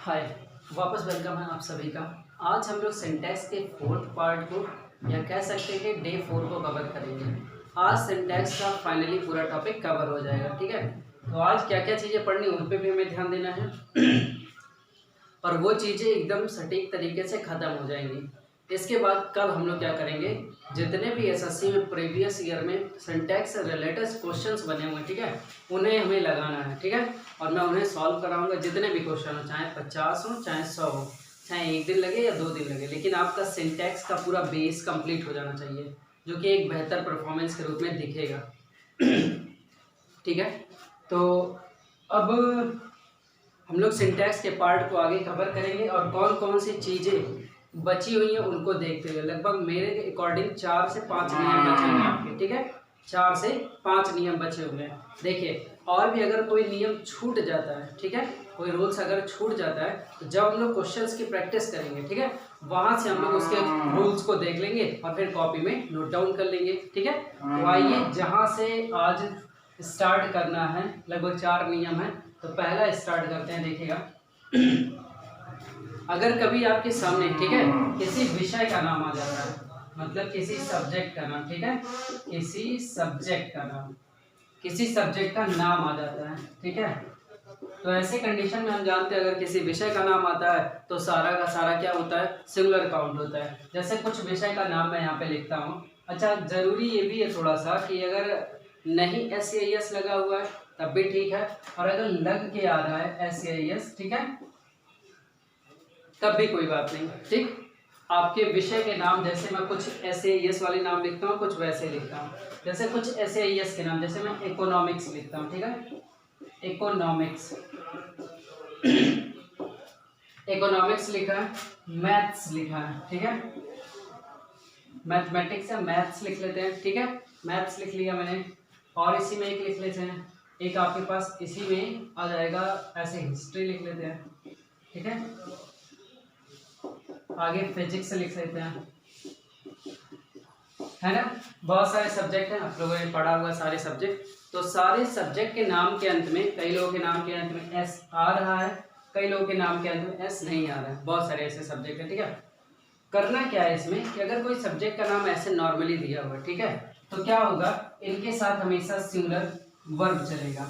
हाय, वापस वेलकम है आप सभी का। आज हम लोग सिंटैक्स के फोर्थ पार्ट को या कह सकते हैं कि डे 4 को कवर करेंगे। आज सिंटैक्स का फाइनली पूरा टॉपिक कवर हो जाएगा, ठीक है। तो आज क्या क्या चीज़ें पढ़नी उन पे भी हमें ध्यान देना है और वो चीज़ें एकदम सटीक तरीके से ख़त्म हो जाएंगी। इसके बाद कल हम लोग क्या करेंगे, जितने भी एसएससी में प्रीवियस ईयर में सिंटैक्स से रिलेटेड क्वेश्चंस बने हुए, ठीक है, उन्हें हमें लगाना है, ठीक है। और मैं उन्हें सॉल्व कराऊंगा, जितने भी क्वेश्चन हो, चाहे 50 हो चाहे 100 हो, चाहे 1 दिन लगे या 2 दिन लगे, लेकिन आपका सिंटैक्स का पूरा बेस कंप्लीट हो जाना चाहिए, जो कि एक बेहतर परफॉर्मेंस के रूप में दिखेगा। ठीक है। तो अब हम लोग सिंटैक्स के पार्ट को आगे कवर करेंगे और कौन कौन सी चीज़ें बची हुई हैं उनको देखते हुए लगभग मेरे अकॉर्डिंग 4 से 5 नियम बचे हुए हैं आपके, ठीक है। 4 से 5 नियम बचे हुए हैं। देखिए, और भी अगर कोई नियम छूट जाता है, ठीक है, कोई रूल्स अगर छूट जाता है, तो जब हम लोग क्वेश्चंस की प्रैक्टिस करेंगे, ठीक है, वहाँ से हम लोग उसके रूल्स को देख लेंगे और फिर कॉपी में नोट डाउन कर लेंगे, ठीक है। तो आइए, जहाँ से आज स्टार्ट करना है, लगभग 4 नियम है, तो पहला स्टार्ट करते हैं। देखिएगा, अगर कभी आपके सामने, ठीक है, किसी विषय का नाम आ जाता है, मतलब किसी सब्जेक्ट का नाम, ठीक है, किसी सब्जेक्ट का नाम, किसी सब्जेक्ट का नाम आ जाता है, ठीक है, तो ऐसे कंडीशन में हम जानते हैं अगर किसी विषय का नाम आता है तो सारा का सारा क्या होता है, सिंगुलर काउंट होता है। जैसे कुछ विषय का नाम मैं यहाँ पे लिखता हूँ। अच्छा, जरूरी ये भी है थोड़ा सा कि अगर नहीं एस ए एस लगा हुआ है तब भी ठीक है, और अगर लग के आ रहा है एस ए एस, ठीक है, तब भी कोई बात नहीं, ठीक। आपके विषय के नाम, जैसे मैं कुछ ऐसे एस वाले नाम लिखता हूँ, कुछ वैसे लिखता हूँ। जैसे कुछ ऐसे एस के नाम, जैसे मैं इकोनॉमिक्स लिखता हूँ, ठीक है, इकोनॉमिक्स, इकोनॉमिक्स लिखा है, मैथ्स लिखा है, ठीक है, मैथमेटिक्स या मैथ्स लिख लेते हैं, ठीक है, मैथ्स लिख लिया मैंने। और इसी में एक लिख लेते हैं, एक आपके पास इसी में आ जाएगा, ऐसे हिस्ट्री लिख लेते हैं, ठीक है। आगे फिजिक्स लिख लेते हैं, है ना। बहुत सारे सब्जेक्ट हैं, आप लोगों ने पढ़ा हुआ सारे सब्जेक्ट। तो सारे सब्जेक्ट के नाम के अंत में, कई लोगों के नाम के अंत में एस आ रहा है, कई लोगों के नाम के अंत में एस नहीं आ रहा है, बहुत सारे ऐसे सब्जेक्ट हैं, ठीक है। करना क्या है इसमें कि अगर कोई सब्जेक्ट का नाम ऐसे नॉर्मली दिया हुआ है, ठीक है, तो क्या होगा, इनके साथ हमेशा सिंगुलर वर्ब चलेगा।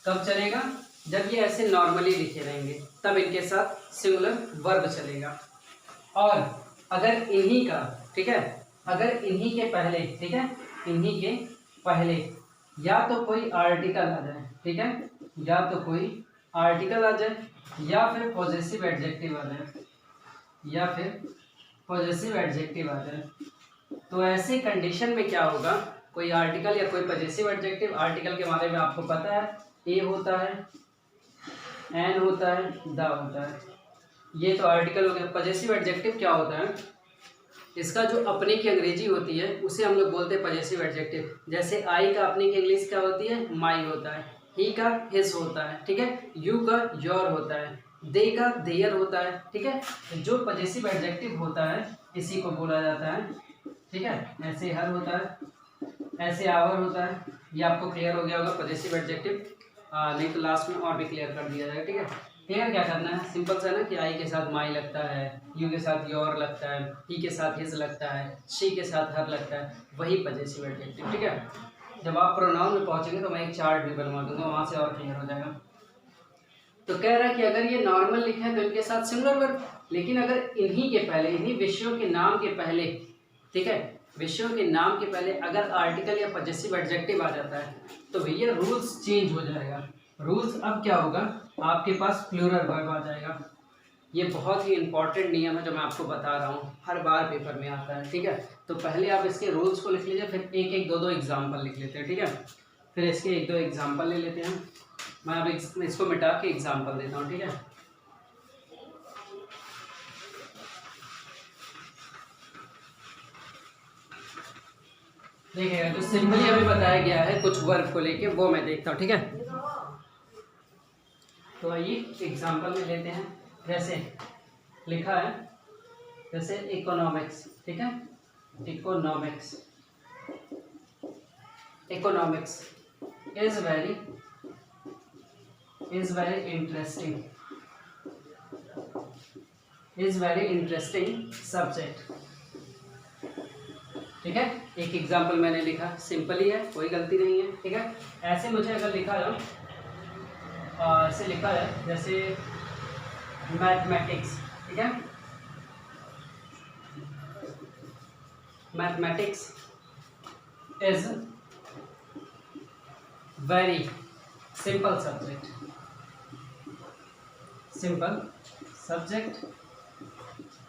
कब चलेगा? जब ये ऐसे नॉर्मली लिखे रहेंगे तब इनके साथ सिंगुलर वर्ब चलेगा। और अगर इन्हीं का, ठीक है, अगर इन्हीं के पहले, ठीक है, इन्हीं के पहले या तो कोई आर्टिकल आ जाए, ठीक है, या तो कोई आर्टिकल आ जाए, या फिर पॉजेसिव एडजेक्टिव आ जाए, या फिर पॉजेसिव एडजेक्टिव आ जाए, तो ऐसे कंडीशन में क्या होगा, कोई आर्टिकल या कोई पॉजेसिव एडजेक्टिव, आर्टिकल के बारे में आपको पता है, ए होता है, एन होता है, द होता है, ये तो आर्टिकल हो गया। पॉजेसिव एडजेक्टिव क्या होता है, इसका जो अपने की अंग्रेजी होती है उसे हम लोग बोलते हैं पॉजेसिव एडजेक्टिव। जैसे आई का अपने की इंग्लिश क्या होती है, माई होता है, ही का हिज होता है, ठीक है, यू का योर होता है, दे का देयर होता है, ठीक है। जो पॉजेसिव एडजेक्टिव होता है इसी को बोला जाता है, ठीक है। ऐसे हर होता है, ऐसे आवर होता है। ये आपको क्लियर हो गया होगा पॉजेसिव एडजेक्टिव, नहीं तो लास्ट में और भी क्लियर कर दिया जाएगा, ठीक है। क्लियर क्या करना है, सिंपल सा ना कि आई के साथ माई लगता है, यू के साथ योर लगता है, ही के साथ हिज लगता है, शी के साथ हर लगता है, वही पॉजेसिव एडजेक्टिव, ठीक है। जब आप प्रोनाउन में पहुंचेंगे तो मैं एक चार्ट भी बनवा दूंगा, वहां से और क्लियर हो जाएगा। तो कह रहा है कि अगर ये नॉर्मल लिखा है तो इनके साथ सिंगुलर वर्ब, लेकिन अगर इन्हीं के पहले, इन्हीं विषयों के नाम के पहले, ठीक है, विषयों के नाम के पहले अगर आर्टिकल या पॉजेसिव एडजेक्टिव आ जाता है तो भैया रूल्स चेंज हो जाएगा। रूल्स अब क्या होगा, आपके पास प्लूरल वर्ब आ जाएगा। ये बहुत ही इंपॉर्टेंट नियम है जो मैं आपको बता रहा हूँ, हर बार पेपर में आता है, ठीक है। तो पहले आप इसके रूल्स को लिख लीजिए, फिर एक एक दो दो एग्जाम्पल लिख लेते हैं, ठीक है। फिर इसके एक दो एग्जाम्पल ले लेते हैं। मैं अब इसको मिटा के एग्जाम्पल देता हूँ, ठीक है। देखिएगा, जो सिंपली अभी बताया गया है कुछ वर्ब को लेके, वो मैं देखता हूँ, ठीक है। तो आइए एग्जाम्पल में लेते हैं। जैसे लिखा है, जैसे इकोनॉमिक्स, ठीक है, economics, economics is very interesting, is very interesting subject. ठीक है, एक एग्जाम्पल मैंने लिखा, सिंपल ही है, कोई गलती नहीं है। ठीक है, ऐसे मुझे अगर लिखा जाओ, ऐसे लिखा है जैसे मैथमेटिक्स। ठीक है, mathematics is very simple subject, simple subject.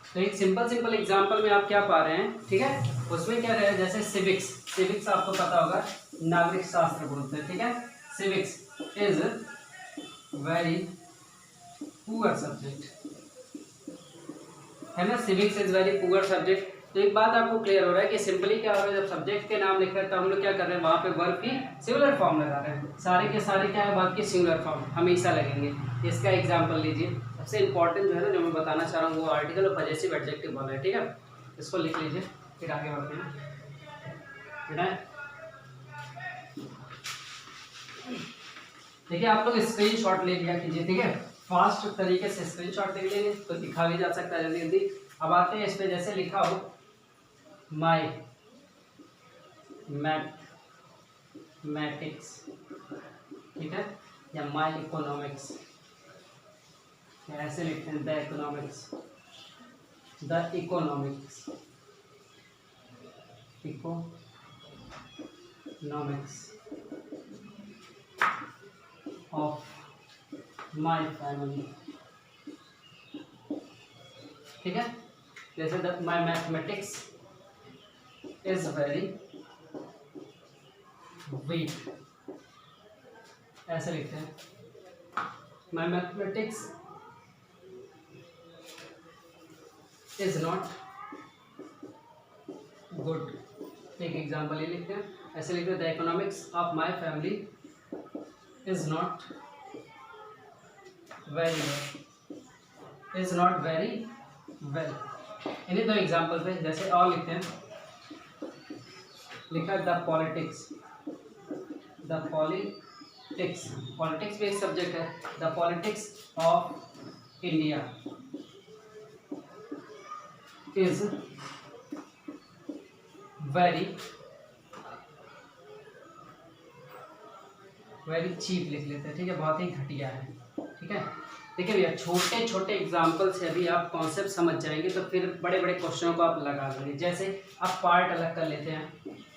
तो एक सिंपल एग्जांपल में आप क्या पा रहे हैं, ठीक है, उसमें क्या रहे, जैसे सिविक्स, सिविक्स आपको पता होगा, नागरिक शास्त्र बोलते हैं। ठीक है, civics is very poor subject, है ना, civics is very poor subject. तो एक बात आपको क्लियर हो रहा है कि सिंपली क्या हो रहा है, जब सब्जेक्ट के नाम लिख रहे हैं तो हम लोग क्या कर रहे हैं, वहाँ पे वर्ब की सिंगुलर फॉर्म लगा रहे हैं। सारे के सारे क्या है, वर्ब की सिंगुलर फॉर्म हमेशा लगेंगे। इसका एग्जांपल लीजिए, सबसे इंपॉर्टेंट जो है ना, जो मैं बताना चाह रहा हूँ, वो आर्टिकल और पजेसिव एडजेक्टिव वाला है। ठीक है, इसको लिख लीजिए, फिर आगे बढ़ते हैं। देखिए, आप लोग स्क्रीनशॉट ले लिया कीजिए। ठीक है, फास्ट तरीके से स्क्रीनशॉट ले लेंगे तो दिखा भी जा सकता है जल्दी जल्दी। अब आते हैं इस पे, जैसे लिखा हो माई मैथमेटिक्स, ठीक है, या माई इकोनॉमिक्स, ऐसे लिखते हैं, the economics, the economics, economics of my family. ठीक है, जैसे the my mathematics is very weak, ऐसे लिखते हैं, माई मैथमेटिक्स इज नॉट गुड। एक एग्जाम्पल ये लिखते हैं, ऐसे लिखते हैं, the economics of my family is not very well, is not very well. इन्हीं दो एग्जाम्पल पे जैसे और लिखते हैं, लिखा the politics, the politics, politics भी एक सब्जेक्ट है, the politics of India is very cheap लिख लेते हैं। ठीक है, बहुत ही घटिया है। ठीक है, देखिए भैया, छोटे छोटे एग्जाम्पल से अभी आप कॉन्सेप्ट समझ जाएंगे तो फिर बड़े बड़े क्वेश्चनों को आप लगा लेंगे। जैसे आप पार्ट अलग कर लेते हैं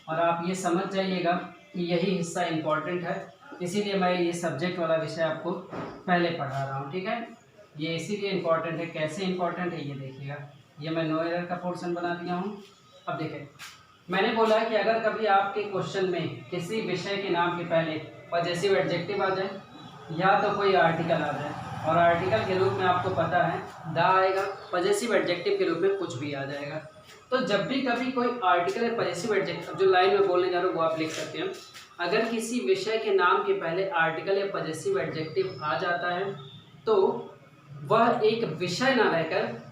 और आप ये समझ जाइएगा कि यही हिस्सा इंपॉर्टेंट है, इसीलिए मैं ये सब्जेक्ट वाला विषय आपको पहले पढ़ा रहा हूँ। ठीक है, ये इसीलिए इम्पॉर्टेंट है। कैसे इम्पॉर्टेंट है ये देखिएगा, ये मैं नो एरर का पोर्शन बना दिया हूँ। अब देखें, मैंने बोला कि अगर कभी आपके क्वेश्चन में किसी विषय के नाम के पहले पजेसिव एडजेक्टिव आ जाए या तो कोई आर्टिकल आ जाए, और आर्टिकल के रूप में आपको पता है द आएगा, पजेसिव एडजेक्टिव के रूप में कुछ भी आ जाएगा। तो जब भी कभी कोई आर्टिकल या पजेसिव एडजेक्टिव, जो लाइन में बोलने जा रहा हूँ वो आप लिख सकते हैं, अगर किसी विषय के नाम के पहले आर्टिकल या पजेसिव एडजेक्टिव आ जाता है तो वह एक विषय ना रहकर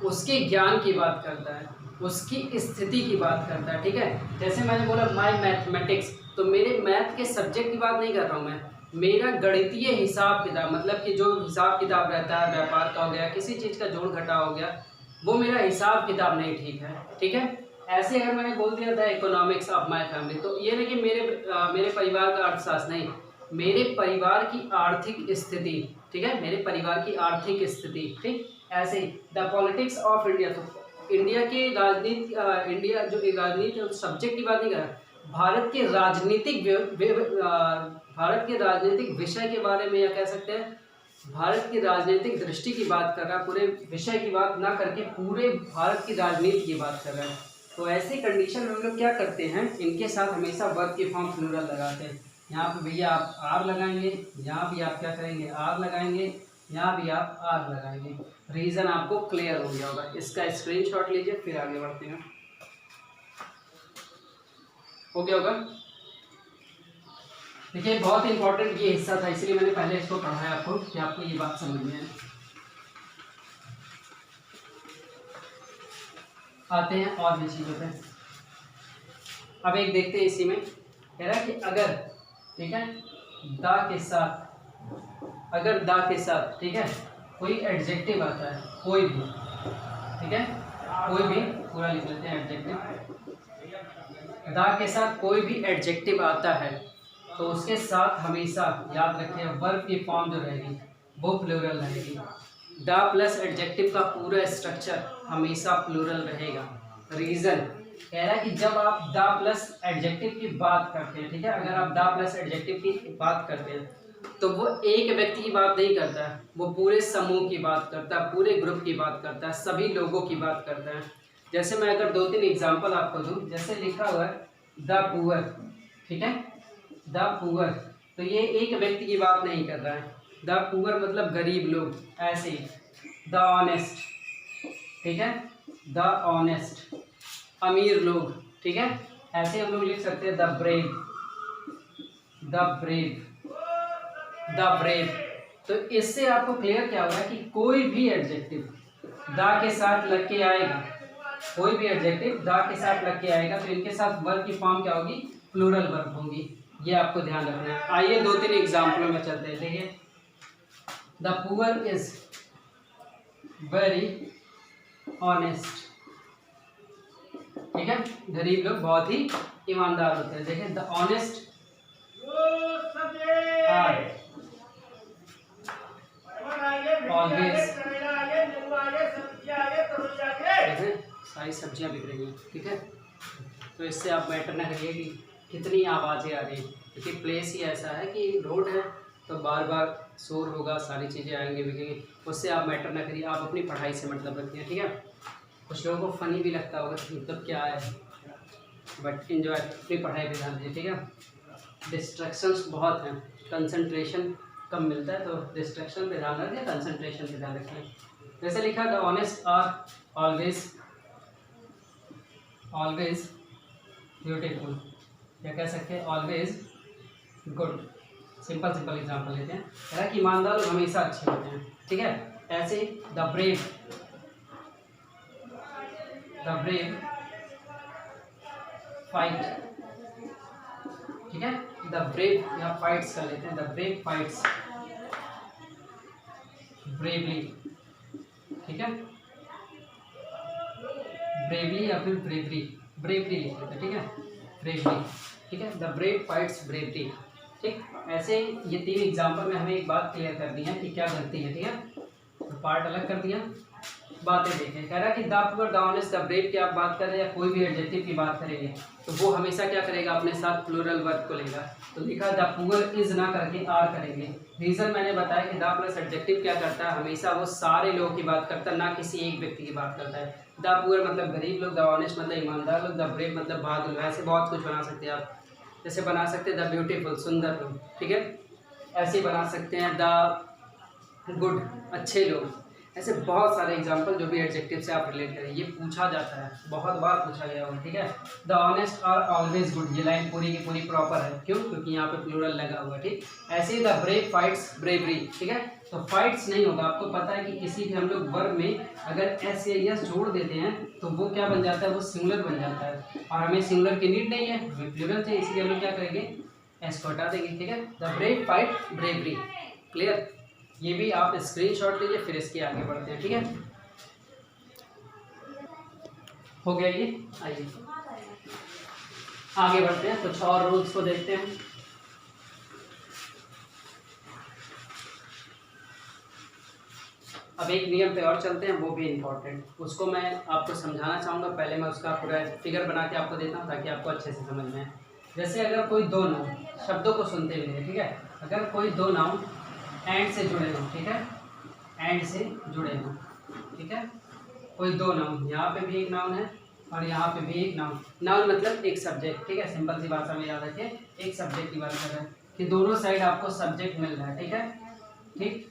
उसके ज्ञान की बात करता है, उसकी स्थिति की बात करता है। ठीक है, जैसे मैंने बोला माई मैथमेटिक्स, तो मेरे मैथ के सब्जेक्ट की बात नहीं कर रहा हूँ मैं, मेरा गणितीय हिसाब किताब, मतलब कि जो हिसाब किताब रहता है, व्यापार का हो गया, किसी चीज़ का जोड़ घटाव हो गया, वो मेरा हिसाब किताब नहीं ठीक है। ठीक है, ऐसे अगर मैंने बोल दिया था इकोनॉमिक्स ऑफ माय फैमिली, तो ये नहीं कि मेरे परिवार का अर्थशास्त्र, नहीं, मेरे परिवार की आर्थिक स्थिति। ठीक है, मेरे परिवार की आर्थिक स्थिति। ठीक, ऐसे ही द पॉलिटिक्स ऑफ इंडिया, तो इंडिया की राजनीति, इंडिया जो राजनीति सब्जेक्ट की बात नहीं कर रहा, भारत के राजनीतिक विषय के बारे में, या कह सकते हैं भारत की राजनीतिक दृष्टि की बात कर रहा है, पूरे विषय की बात ना करके पूरे भारत की राजनीति की बात कर रहा है। तो ऐसी कंडीशन में हम लोग क्या करते हैं, इनके साथ हमेशा वर्ब की फॉर्म प्लूरल लगाते हैं। यहाँ पे भैया आप आर लगाएंगे, यहाँ भी आप क्या करेंगे, आर लगाएंगे, यहाँ भी आप आर लगाएंगे। रीज़न आपको क्लियर हो गया होगा। इसका स्क्रीनशॉट लीजिए, फिर आगे बढ़ते हैं। हो गया होगा। देखिए, बहुत इंपॉर्टेंट ये हिस्सा था, इसलिए मैंने पहले इसको पढ़ाया आपको कि आपको ये बात समझ में है। आते हैं और भी चीज़ों पे। अब एक देखते हैं, इसी में कह रहा है कि अगर, ठीक है, दा के साथ, अगर दा के साथ, ठीक है, कोई एडजेक्टिव आता है, कोई भी, ठीक है, कोई भी पूरा लिख लेते हैं एडजेक्टिव। द के साथ कोई भी एडजेक्टिव आता है तो उसके साथ हमेशा याद रखिए वर्ब की फॉर्म जो रहेगी वो प्लूरल रहेगी। द प्लस एडजेक्टिव का पूरा स्ट्रक्चर हमेशा प्लूरल रहेगा। रीजन कह रहा है कि जब आप द प्लस एडजेक्टिव की बात करते हैं, ठीक है, अगर आप द प्लस एडजेक्टिव की बात करते हैं तो वो एक व्यक्ति की बात नहीं करता है, वो पूरे समूह की बात करता है, पूरे ग्रुप की बात करता है, सभी लोगों की बात करता है। जैसे मैं अगर 2-3 एग्जांपल आपको दूं, जैसे लिखा हुआ है द पुअर, ठीक है, द पुअर, तो ये एक व्यक्ति की बात नहीं कर रहा है। द पुअर मतलब गरीब लोग, ऐसे ही द ऑनेस्ट, ठीक है, द ऑनेस्ट अमीर लोग, ठीक है, ऐसे हम लोग लिख सकते हैं the brave, the brave, the brave. तो इससे आपको क्लियर क्या होगा कि कोई भी एडजेक्टिव द के साथ लग के आएगा, कोई भी एडजेक्टिव द के साथ लग के आएगा तो इनके साथ वर्ब की फॉर्म क्या होगी, प्लूरल वर्ब होगी। ये आपको ध्यान रखना है। आइए 2-3 एग्जाम्पलों में चलते हैं। देखिए, the poor is very honest, ठीक है, गरीब लोग बहुत ही ईमानदार होते हैं। देखिए, द ऑनेस्ट आर ऑलवेज, सारी सब्जियां बिक रही हैं, ठीक है। तो इससे आप मैटर ना करिए कि कितनी आवाज़ें आ रही हैं, क्योंकि प्लेस ही ऐसा है कि रोड है तो बार बार शोर होगा, सारी चीज़ें आएंगी बिकेंगी, उससे आप मैटर ना करिए, आप अपनी पढ़ाई से मतलब रखिए, ठीक है। कुछ लोगों को फनी भी लगता होगा मतलब क्या है, बट इन्जॉय, अपनी पढ़ाई पे ध्यान दीजिए, ठीक है। डिस्ट्रैक्शंस बहुत हैं, कंसंट्रेशन कम मिलता है, तो डिस्ट्रैक्शन पे ध्यान रखिए, कंसंट्रेशन पे ध्यान रखिए। जैसे लिखा the honest are always, always beautiful, या कह सकते हैं always good. Simple simple example लेते हैं। कह रहा है कि ईमानदार लोग हमेशा अच्छे होते हैं, ठीक है। ऐसे the brave, the brave fight, ठीक है, द ब्रेव या फाइट्स कर लेते हैं, द ब्रेव फाइट्स ब्रेवली, ठीक है, ब्रेवली या फिर ब्रेवरी, ब्रेवरी लिख लेते हैं, ठीक है, ब्रेवरी, ठीक है, द ब्रेव फाइट्स ब्रेवरी, ठीक। ऐसे ये 3 एग्जाम्पल में हमें एक बात क्लियर कर दी है कि क्या गलती है, ठीक है, तो पार्ट अलग कर दिया, बातें देखें। कह रहा है कि the poor, the honest, the brave की आप बात करें या कोई भी एडजेक्टिव की बात करेंगे तो वो हमेशा क्या करेगा, अपने साथ प्लूरल वर्ब को लेगा। तो लिखा द पुअर इज ना करके आर करेंगे। रीजन मैंने बताया कि द प्लस एडजेक्टिव क्या करता है, हमेशा वो सारे लोगों की बात करता है, ना किसी एक व्यक्ति की बात करता है। द पुअर मतलब गरीब लोग, द ऑनेस्ट मतलब ईमानदार लोग, द ब्रेव मतलब बहादुर। ऐसे बहुत कुछ बना सकते हैं आप, जैसे बना सकते हैं द ब्यूटीफुल, सुंदर लोग, ठीक है, ऐसे बना सकते हैं द गुड, अच्छे लोग। ऐसे बहुत सारे एग्जाम्पल जो भी एडजेक्टिव से आप रिलेट करें, ये पूछा जाता है, बहुत बार पूछा गया होगा, ठीक है। The honest are always good, ये लाइन पूरी की पूरी प्रॉपर है, क्यों, क्योंकि यहाँ पे प्लूरल लगा हुआ है, ठीक। ऐसे ही द ब्रेव फाइट्स ब्रेवरी, ठीक है। तो फाइट्स नहीं होगा, आपको पता है कि किसी भी हम लोग वर्ब में अगर एस या यस जोड़ देते हैं तो वो क्या बन जाता है, वो सिंगुलर बन जाता है, और हमें सिंगुलर की नीड नहीं है, हमें प्लूरल चाहिए, इसलिए हम लोग क्या करेंगे, एस को हटा देंगे, ठीक है। The brave fight bravery, clear. ये भी आप स्क्रीनशॉट लीजिए, फिर इसके आगे बढ़ते हैं, ठीक है। हो गया ये, आइए आगे बढ़ते हैं, कुछ और रूल्स को देखते हैं। अब एक नियम पे और चलते हैं, वो भी इम्पोर्टेंट, उसको मैं आपको समझाना चाहूँगा। पहले मैं उसका पूरा फिगर बना के आपको देता हूँ ताकि आपको अच्छे से समझ में आए। जैसे अगर कोई दो नाउन, शब्दों को सुनते हुए, ठीक है, अगर कोई दो नाउन एंड से जुड़े हों, ठीक है, एंड से जुड़े हों, ठीक है, कोई दो नाउन, यहाँ पे भी एक नाउन है और यहाँ पे भी एक नाउन, नाउन मतलब एक सब्जेक्ट, ठीक है, सिंपल सी भाषा में याद रखिए, एक सब्जेक्ट की बात कर रहे हैं कि दोनों साइड आपको सब्जेक्ट मिल रहा है, ठीक है, ठीक।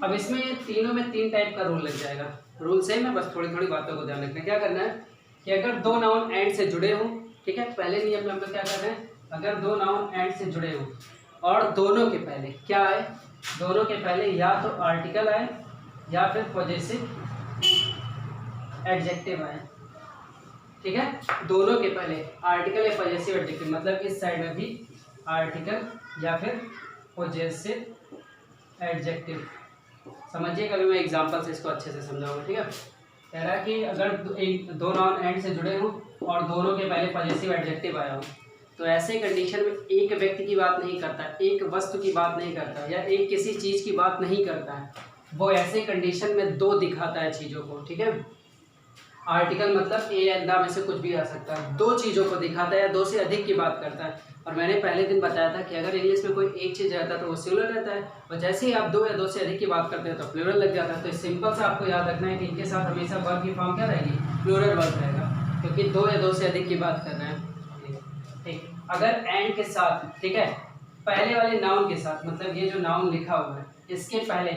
अब इसमें तीनों में 3 टाइप का रूल लग जाएगा। रूल सेम है, बस थोड़ी थोड़ी बातों को ध्यान रखना। क्या करना है कि अगर दो नाउन एंड से जुड़े हों, ठीक है, पहले नियम में हम लोग क्या कर रहे हैं, अगर दो नाउन एंड से जुड़े हों और दोनों के पहले क्या आए, दोनों के पहले या तो आर्टिकल आए या फिर पॉजेसिव एडजेक्टिव आए, ठीक है, दोनों के पहले आर्टिकल या पॉजेसिव एडजेक्टिव, मतलब इस साइड में भी आर्टिकल या फिर पॉजेसिव एडजेक्टिव, समझिए, कभी मैं एग्जांपल से इसको अच्छे से समझाऊंगा, ठीक है। कह रहा है कि अगर दो नाउन एंड से जुड़े हों और दोनों के पहले पॉजेसिव एडजेक्टिव आया हो, तो ऐसे कंडीशन में एक व्यक्ति की बात नहीं करता, एक वस्तु की बात नहीं करता, या एक किसी चीज़ की बात नहीं करता है, वो ऐसे कंडीशन में दो दिखाता है चीज़ों को, ठीक है। आर्टिकल मतलब ए या द में से कुछ भी आ सकता है, दो चीज़ों को दिखाता है या दो से अधिक की बात करता है। और मैंने पहले दिन बताया था कि अगर इंग्लिश में कोई एक चीज़ रहता है तो वो सिंगुलर रहता है, और जैसे ही आप दो या दो से अधिक की बात करते हैं तो प्लूरल लग जाता है। तो सिंपल से आपको याद रखना है कि इनके साथ हमेशा वर्ब की फॉर्म क्या रहेगी, प्लूरल वर्ब रहेगा, क्योंकि दो या दो से अधिक की बात कर रहे हैं, ठीक। अगर एंड के साथ, ठीक है, पहले वाले नाउन के साथ, मतलब ये जो नाउन लिखा हुआ है इसके पहले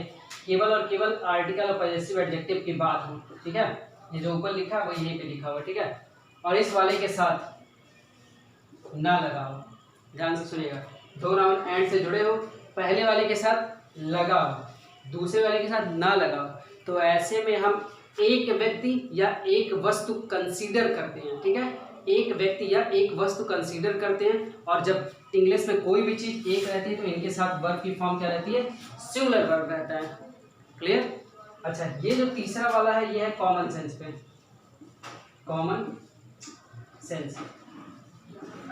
केवल और केवल आर्टिकल और पॉजेसिव एडजेक्टिव की बात हो, ठीक है, ये जो ऊपर लिखा है वो यहीं पे लिखा हुआ है, ठीक है, और इस वाले के साथ ना लगाओ, ध्यान से सुनिएगा, दो नाउन एंड से जुड़े हो, पहले वाले के साथ लगाओ, दूसरे वाले के साथ ना लगाओ, तो ऐसे में हम एक व्यक्ति या एक वस्तु कंसीडर करते हैं, ठीक है, एक व्यक्ति या एक वस्तु कंसीडर करते हैं। और जब इंग्लिश में कोई भी चीज़ एक रहती है तो इनके साथ वर्ब की फॉर्म क्या रहती है, सिंगुलर वर्ब रहता है, क्लियर। अच्छा, ये जो तीसरा वाला है ये है कॉमन सेंस पे, कॉमन सेंस,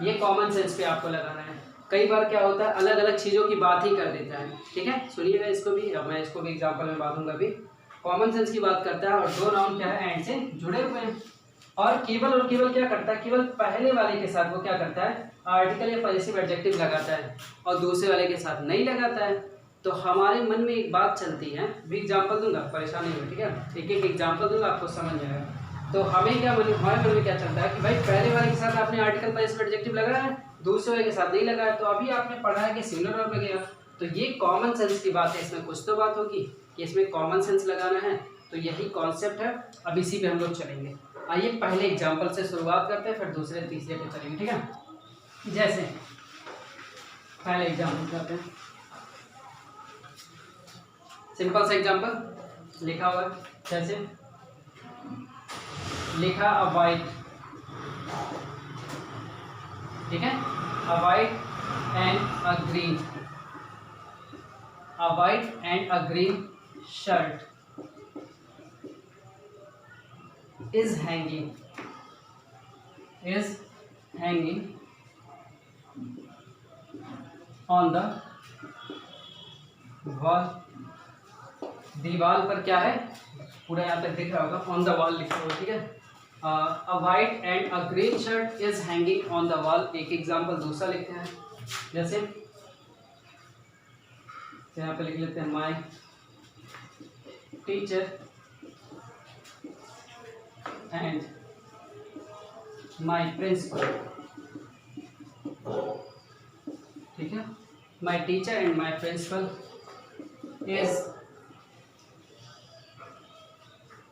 ये कॉमन सेंस पे आपको लगाना है। कई बार क्या होता है, अलग अलग चीज़ों की बात ही कर देता है, ठीक है, सुनिएगा इसको भी, अब मैं इसको भी एग्जांपल में बांधूंगा अभी। कॉमन सेंस की बात करता है और दो नाउन क्या है, एंड से जुड़े हुए हैं, और केवल क्या करता है, केवल पहले वाले के साथ वो क्या करता है, आर्टिकल या पॉजेसिव एडजेक्टिव लगाता है, और दूसरे वाले के साथ नहीं लगाता है। तो हमारे मन में एक बात चलती है, भी एग्जाम्पल दूंगा, परेशान नहीं हो, ठीक है, एक एक एग्जाम्पल दूंगा, आपको समझ आएगा। तो हमें क्या हमारे मन में क्या चलता है कि भाई पहले वाले के साथ आपने आर्टिकल पॉजेसिव एडजेक्टिव लगाया है, दूसरे वाले के साथ नहीं लगाया, तो अभी आपने पढ़ा है कि सिंगुलर वर्ब लगेगा। तो ये कॉमन सेंस की बात है, इसमें कुछ तो बात होगी कि इसमें कॉमन सेंस लगाना है, तो यही कॉन्सेप्ट है, अब इसी पे हम लोग चलेंगे। आइए पहले एग्जाम्पल से शुरुआत करते हैं, फिर दूसरे तीसरे पे चलेंगे, ठीक है। जैसे पहले एग्जाम्पल करते हैं, सिंपल सा एग्जाम्पल लिखा हुआ है, जैसे लिखा अ वाइट, ठीक है, अ white and a green, a white and a green shirt is hanging on the wall, दीवार पर क्या है, पूरा यहाँ तक दिख रहा होगा, ऑन द वॉल लिखा हुआ, ठीक है। अ white and a green shirt is hanging on the wall. एक एग्जाम्पल दूसरा लिखते हैं, जैसे यहाँ पे लिख लेते हैं, my teacher and my principal, ठीक है, my teacher and my principal is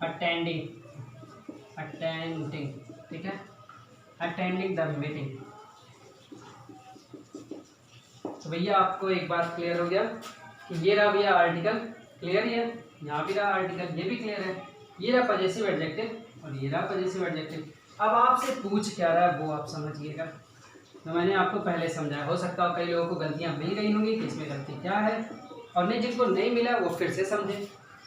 attending, ठीक है, attending the meeting। तो भैया आपको एक बात क्लियर हो गया कि ये रहा भैया आर्टिकल, क्लियर है, यहाँ भी रहा आर्टिकल, ये भी क्लियर है, ये रहा पॉजेसिव एडजेक्टिव और ये रहा पॉजेसिव एडजेक्टिव। अब आपसे पूछ क्या रहा है वो आप समझिएगा, तो मैंने आपको पहले समझाया, हो सकता है कई लोगों को गलतियां मिल गई होंगी कि इसमें गलती क्या है, और नहीं जिनको नहीं मिला वो फिर से समझे।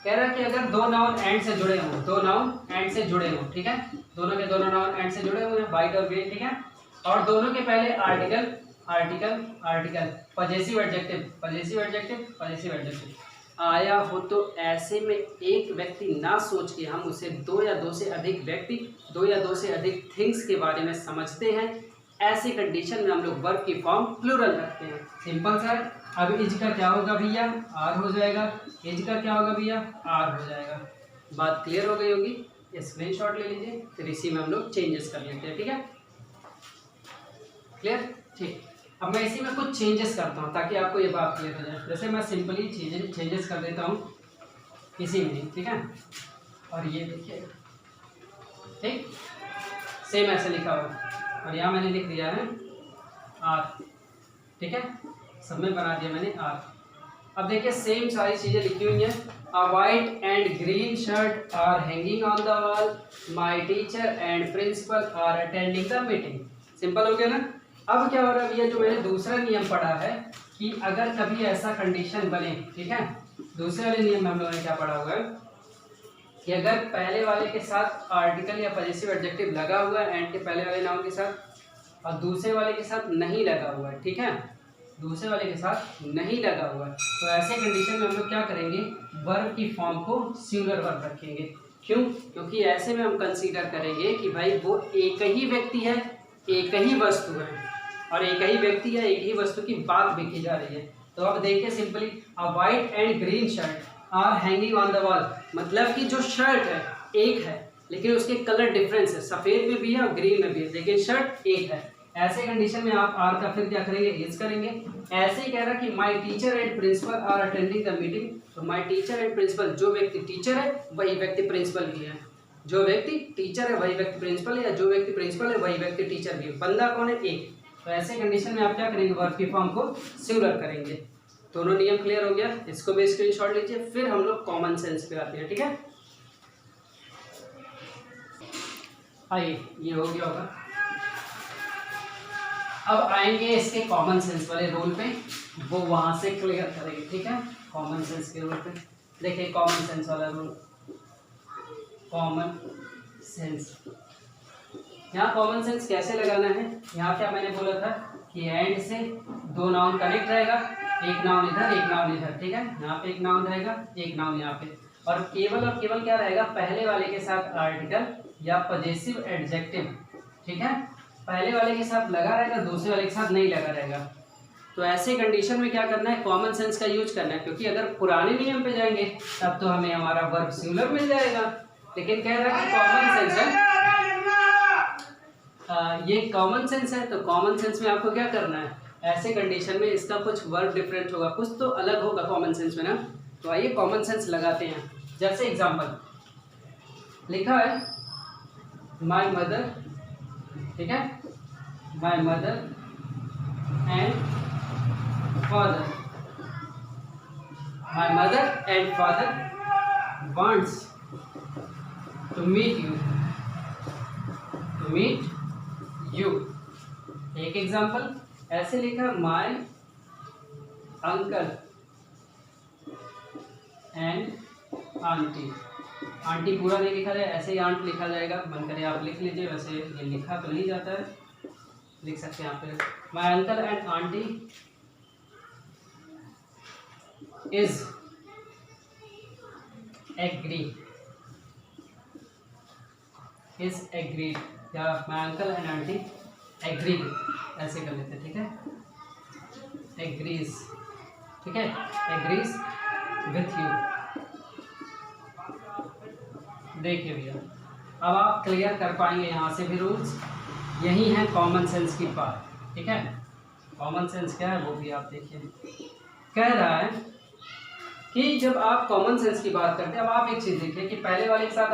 कह रहा है कि अगर दो नाउन एंड से जुड़े हों, दो नाउन एंड से जुड़े हों, ठीक है, दोनों के दोनों नाउन एंड से जुड़े हुए हैं, वाइट और ग्रीन, ठीक है, और दोनों के पहले article article article possessive adjective possessive adjective possessive adjective आया हो, तो ऐसे में एक व्यक्ति ना सोच के हम उसे दो या दो से अधिक व्यक्ति, दो या दो से अधिक थिंग्स के बारे में समझते हैं। ऐसी कंडीशन में हम लोग वर्ब की फॉर्म प्लूरल रखते हैं, सिंपल सा। अब इज का क्या होगा भैया, आर हो जाएगा, इज का क्या होगा भैया, आर हो जाएगा। बात क्लियर हो गई होगी, स्क्रीनशॉट ले लीजिए, फिर इसी में हम लोग चेंजेस कर लेते हैं, ठीक है, क्लियर, ठीक। अब मैं इसी में कुछ चेंजेस करता हूँ ताकि आपको ये बात क्लियर हो जाए। जैसे मैं सिंपली चेंजेस कर देता हूँ इसी में, ठीक है, और ये देखिए, ठीक, सेम ऐसे लिखा हुआ, और यहाँ मैंने लिख दिया है आर, ठीक है, सब में बना दिया मैंने आर। अब देखिए सेम सारी चीज़ें लिखी हुई हैं, a white and green shirt are hanging on the wall, my teacher and principal are attending the meeting. Simple हो गया ना। अब क्या हो रहा है भैया, जो मैंने दूसरा नियम पढ़ा है कि अगर कभी ऐसा कंडीशन बने, ठीक है, दूसरे वाले नियम में हम लोगों ने क्या पढ़ा हुआ है कि अगर पहले वाले के साथ आर्टिकल या पजेसिव एडजेक्टिव लगा हुआ है एंड के पहले वाले नाउन के साथ और दूसरे वाले के साथ नहीं लगा हुआ है, ठीक है, दूसरे वाले के साथ नहीं लगा हुआ है, तो ऐसे कंडीशन में हम लोग क्या करेंगे, वर्ब की फॉर्म को सिंगुलर वर्ब रखेंगे। क्यों? क्योंकि ऐसे में हम कंसीडर करेंगे कि भाई वो एक ही व्यक्ति है, एक ही वस्तु है, और एक ही व्यक्ति है, एक ही वस्तु की बात भी की जा रही है। तो अब देखिए simply, a white and green shirt are hanging on the wall, मतलब कि जो शर्ट है एक है लेकिन उसके कलर डिफरेंस है, सफ़ेद में भी है और ग्रीन में भी है, लेकिन शर्ट एक है। ऐसे कंडीशन में आप आर का फिर क्या करेंगे, इज करेंगे। ऐसे ही कह रहा कि my teacher and principal are attending the meeting, तो माय टीचर एंड प्रिंसिपल, जो व्यक्ति टीचर है वही व्यक्ति प्रिंसिपल भी है, जो व्यक्ति टीचर है वही व्यक्ति प्रिंसिपल है, या जो व्यक्ति प्रिंसिपल है वही व्यक्ति टीचर भी है। बंदा कौन है, एक। तो ऐसे कंडीशन में आप क्या करेंगे, वर्ब की फॉर्म को सिंगुलर करेंगे। दोनों नियम क्लियर हो गया, इसको भी स्क्रीनशॉट लीजिए। फिर हम लोग कॉमन सेंस पे आते हैं, ठीक है। आइए, ये हो गया होगा। अब आएंगे इसके कॉमन सेंस वाले रूल पे, वो वहां से क्लियर करेंगे, ठीक है। कॉमन सेंस के रूल पे देखिए, कॉमन सेंस वाला रूल, कॉमन सेंस। यहाँ कॉमन सेंस कैसे लगाना है, यहाँ क्या मैंने बोला था कि एंड से दो नाउन कनेक्ट रहेगा, एक नाउन इधर एक नाउन इधर, ठीक है। यहाँ पे एक नाउन रहेगा, एक नाउन यहाँ पे, और केवल क्या रहेगा, पहले वाले के साथ आर्टिकल या पजेसिव एडजेक्टिव, ठीक है, पहले वाले के साथ लगा रहेगा, दूसरे वाले के साथ नहीं लगा रहेगा। तो ऐसे कंडीशन में क्या करना है, कॉमन सेंस का यूज करना है, क्योंकि अगर पुराने नियम पे जाएंगे तब तो हमें हमारा वर्ब सिंगुलर मिल जाएगा, लेकिन कह रहा है कि कॉमन सेंस है, ये कॉमन सेंस है, तो कॉमन सेंस में आपको क्या करना है, ऐसे कंडीशन में इसका कुछ वर्ब डिफरेंट होगा, कुछ तो अलग होगा कॉमन सेंस में ना। तो आइए कॉमन सेंस लगाते हैं। जैसे एग्जांपल लिखा है माय मदर, ठीक है, my mother and father, my mother and father wants to meet you, एक एग्जांपल ऐसे लिखा, my uncle and aunty, aunty पूरा नहीं लिखा जाए, ऐसे ही आंट लिखा जाएगा, मन करे आप लिख लीजिए, वैसे ये लिखा तो नहीं जाता है, लिख सकते हैं यहाँ पे, my uncle and aunty is agreed, या my uncle and aunty agreed, ऐसे कर लेते हैं, ठीक है, एग्रीज, ठीक है, एग्रीज विथ यू। देखिए भैया, अब आप क्लियर कर पाएंगे यहाँ से भी रूल्स, यही है कॉमन सेंस की बात, ठीक है। कॉमन सेंस क्या है वो भी आप देखिए, कह रहा है कि जब आप कॉमन सेंस की बात करते हैं, अब आप एक चीज़ देखिए कि पहले वाले के साथ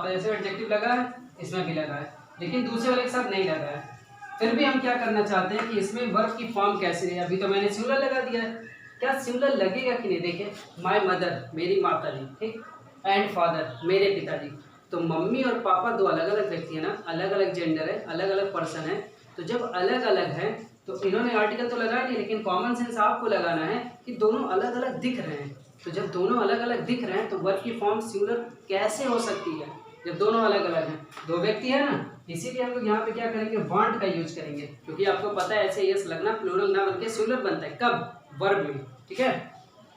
पजेसिव एडजेक्टिव लगा है, इसमें भी लगा है, लेकिन दूसरे वाले के साथ नहीं लगा है। फिर भी हम क्या करना चाहते हैं कि इसमें वर्ब की फॉर्म कैसे रहे। अभी तो मैंने सिंगुलर लगा दिया है, क्या सिंगुलर लगेगा कि नहीं। देखिए, माय मदर मेरी माता जी, ठीक, एंड फादर मेरे पिताजी, तो मम्मी और पापा दो अलग अलग व्यक्ति है ना, अलग अलग जेंडर है, अलग अलग पर्सन है। तो जब अलग अलग है तो इन्होंने आर्टिकल तो लगाया नहीं, लेकिन कॉमन सेंस आपको लगाना है कि दोनों अलग अलग दिख रहे हैं। तो जब दोनों अलग अलग दिख रहे हैं तो वर्ब की फॉर्म सिंगुलर कैसे हो सकती है, जब दोनों अलग अलग हैं, दो व्यक्ति है ना। इसीलिए हम लोग यहाँ पे क्या करेंगे, वांट का यूज करेंगे, क्योंकि आपको पता है ऐसे यस लगना प्लूरल ना बनके सिंगुलर बनता है, कब, वर्ब में, ठीक है।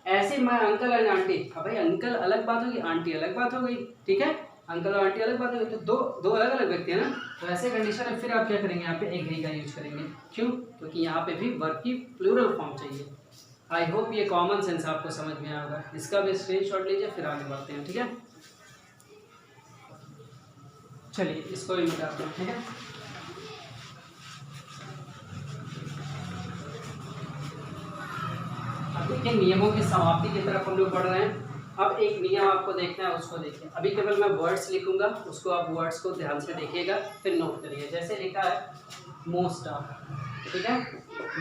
ऐसे माय अंकल एंड आंटी, अब भाई अंकल अलग बात होगी, आंटी अलग बात हो गई, ठीक है, अंकल और आंटी अलग बात हो गई, तो दो अलग अलग व्यक्ति है ना। तो ऐसे कंडीशन में फिर आप क्या करेंगे, यहाँ पे एग्री का यूज करेंगे। क्यों? क्योंकि यहाँ पे भी वर्ब की प्लूरल फॉर्म चाहिए। आई होप ये कॉमन सेंस आपको समझ में आया होगा, इसका भी स्क्रीनशॉट लीजिए, फिर आगे बढ़ते हैं, ठीक है। चलिए इसको भी मिटाते हैं, ठीक है। अब देखिए, नियमों की समाप्ति की तरफ हम लोग बढ़ रहे हैं। अब एक नियम आपको देखना है, उसको देखिए। अभी केवल मैं वर्ड्स लिखूंगा, उसको आप वर्ड्स को ध्यान से देखिएगा, फिर नोट करिए। जैसे लिखा है मोस्ट ऑफ, ठीक है,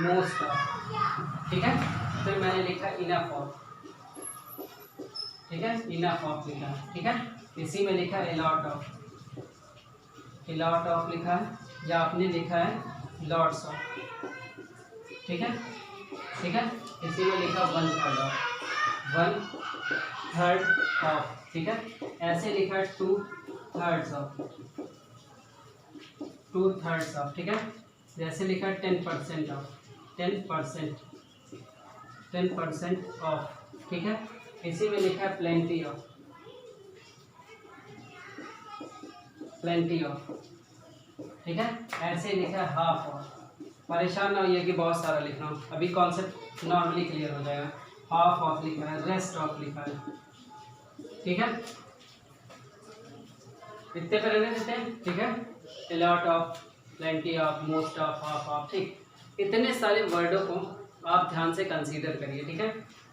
मोस्ट ऑफ, ठीक है। फिर मैंने लिखा इनफ ऑफ, ठीक है, इनफ ऑफ लिखा है, ठीक है। इसी में लिखा है लॉट ऑफ, लॉट ऑफ लिखा है, या आपने लिखा है लॉट्स ऑफ, ठीक है, ठीक है। इसी में लिखा 1/3 ऑफ, 1/3 ऑफ, ठीक है। ऐसे लिखा 2/3 ऑफ, 2/3 ऑफ, ठीक है। जैसे लिखा 10% ऑफ, 10% ऑफ, ठीक है। इसी में लिखा है प्लेंटी ऑफ, प्लेंटी ऑफ, ठीक है। ऐसे लिखा है हाफ ऑफ। परेशान ना होइए कि बहुत सारा लिख रहा हूँ, अभी कॉन्सेप्ट नॉर्मली क्लियर हो जाएगा। हाफ ऑफ लिखा है, रेस्ट ऑफ लिखा है, ठीक है। इतने पर रहने देते हैं, ठीक है। a lot of, plenty of, most of, half of, ठीक। इतने सारे वर्डों को आप ध्यान से कंसीडर करिए, ठीक है।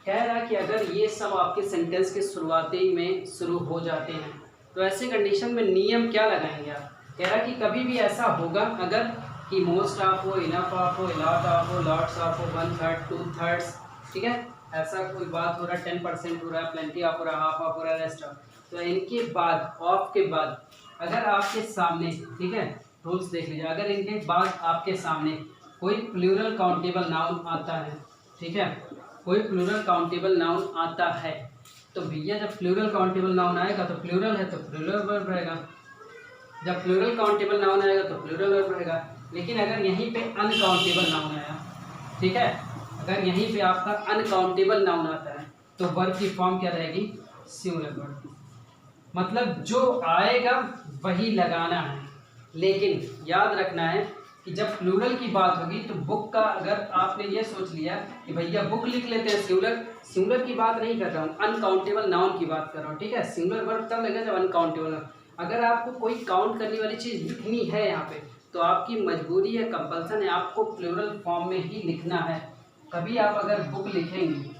कह रहा है कि अगर ये सब आपके सेंटेंस के शुरुआती में शुरू हो जाते हैं तो ऐसे कंडीशन में नियम क्या लगाएंगे आप। कह रहा है कि कभी भी ऐसा होगा अगर कि मोस्ट ऑफ हो, इनफ ऑफ हो, लॉट ऑफ हो, लॉट्स ऑफ हो, 1/3, 2/3, ठीक है। ऐसा कोई बात हो रहा है, 10% हो रहा है, प्लेंटी ऑफ हो रहा है, हाफ ऑफ हो रहा है, रेस्ट ऑफ, तो इनके बाद, ऑफ के बाद अगर आपके सामने, ठीक है, रूल्स देख लीजिए, अगर इनके बाद आपके सामने कोई प्लूरल काउंटेबल नाउन आता है, ठीक है, कोई प्लूरल काउंटेबल नाउन आता है, तो भैया जब प्लूरल काउंटेबल नाउन आएगा तो प्लूरल है तो प्लूरल वर्ब रहेगा, जब प्लूरल काउंटेबल नाउन आएगा तो प्लूरल वर्ब रहेगा। लेकिन अगर यहीं पे अनकाउंटेबल नाउन आया, ठीक है, अगर यहीं पे आपका अनकाउंटेबल नाउन आता है तो वर्ब की फॉर्म क्या रहेगी, सिंगुलर वर्ब। मतलब जो आएगा वही लगाना है, लेकिन याद रखना है कि जब प्लूरल की बात होगी तो बुक का, अगर आपने ये सोच लिया कि भैया बुक लिख लेते हैं सिंगुलर की बात नहीं कर रहा हूँ, अनकाउंटेबल नाउन की बात कर रहा हूँ, ठीक है। सिंगुलर वर्ब तब लगेगा जब अनकाउंटेबल। अगर आपको कोई काउंट करने वाली चीज़ लिखनी है यहाँ पे तो आपकी मजबूरी है, कंपल्सन है, आपको प्लूरल फॉर्म में ही लिखना है। कभी आप अगर बुक लिखेंगे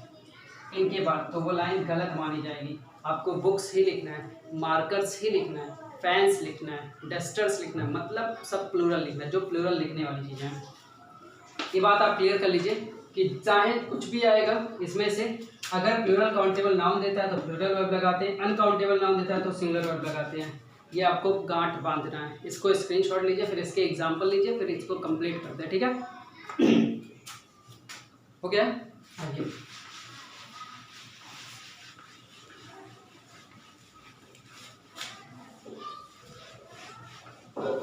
इनके बाद तो वो लाइन गलत मानी जाएगी। आपको बुक्स ही लिखना है, मार्कर्स ही लिखना है, फैंस लिखना है, डस्टर्स लिखना है, मतलब सब प्लूरल लिखना है, जो प्लूरल लिखने वाली चीज़ें हैं। ये बात आप क्लियर कर लीजिए कि चाहे कुछ भी आएगा इसमें से, अगर प्लूरल काउंटेबल नाउन देता है तो प्लूरल वर्ब लगाते हैं, अनकाउंटेबल नाउन देता है तो सिंगुलर वर्ब लगाते हैं। ये आपको गांठ बांधना है। इसको स्क्रीनशॉट लीजिए, फिर इसके एग्जाम्पल लीजिए, फिर इसको कंप्लीट करते हैं, ठीक है। हो गया, आइए।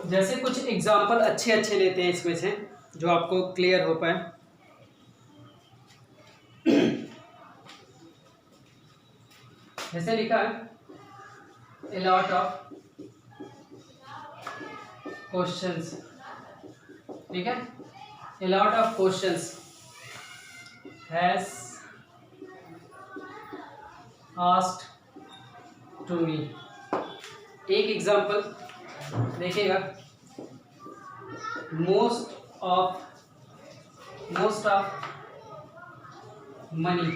जैसे कुछ एग्जाम्पल अच्छे अच्छे लेते हैं इसमें से जो आपको क्लियर हो पाए। जैसे लिखा है a lot of questions, ठीक है, a lot of questions has asked to me। एक एग्जाम्पल देखिएगा, most of money,